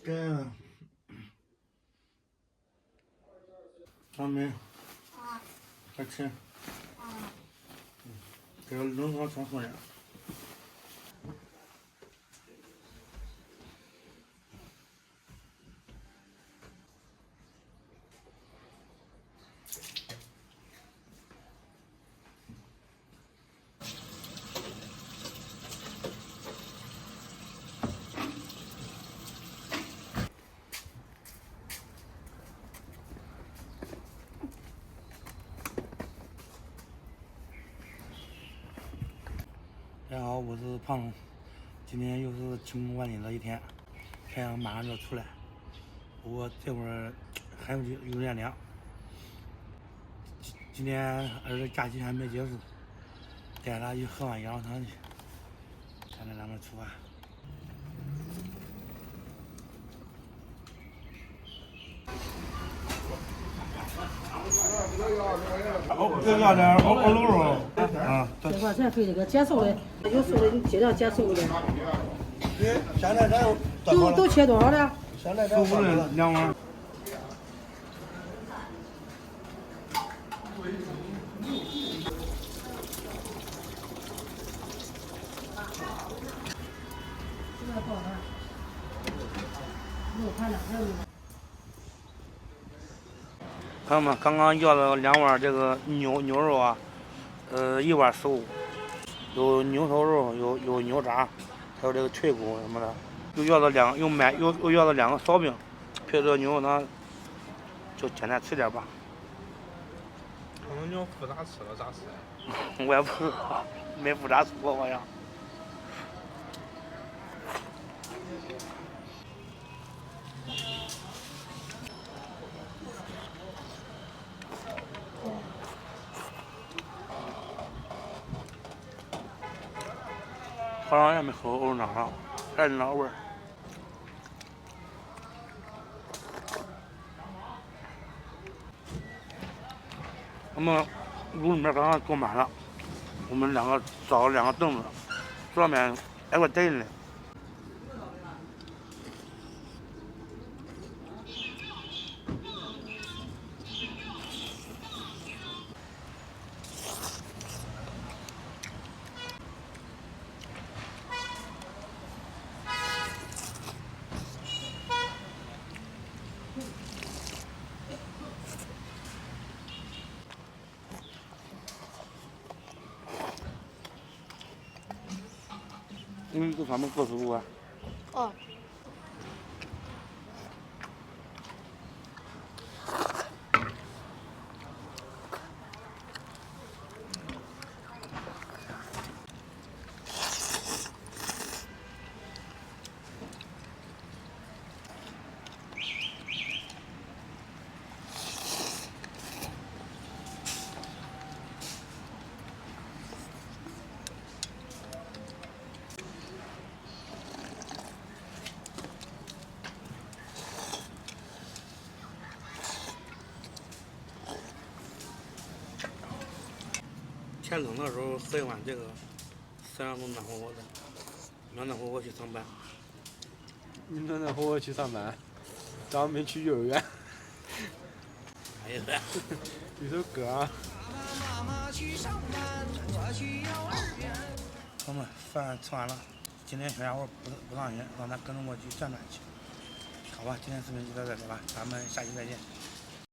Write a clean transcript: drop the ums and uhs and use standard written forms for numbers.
跟小米，快吃。这个冷汤全送人。大家好，我是胖龙。今天又是晴空万里的一天，太阳马上就要出来。不过这会儿还有点凉。今天儿子假期还没结束，带他去喝碗羊肉汤去。现在咱们出发。这要点熬卤肉啊。这块咱费那个减瘦的，有瘦的你尽量减瘦一点。现在咱都切多少了？现在咱5人2碗。朋友们，刚刚要了2碗这个牛肉啊，1碗15，有牛头肉，有牛杂，还有这个脆骨什么的，又要了2个烧饼，配这个牛肉汤，就简单吃点吧。可能你要复杂吃了咋吃？我也不知道，没复杂吃过好像。好长也没喝过藕汤了，还是那味儿。我们屋里面刚刚坐满了，我们找了2个凳子，上面挨个凳子。这他们各食物啊。哦。天冷的时候喝一碗这个，身上都暖和和的，暖暖和和去上班。你暖暖和和去上班，咱们没去幼儿园。哎呀，一首歌啊。朋友们，饭吃完了，今天小家伙不上学，让他跟着我去转转去。好吧，今天视频就到这里吧，咱们下期再见。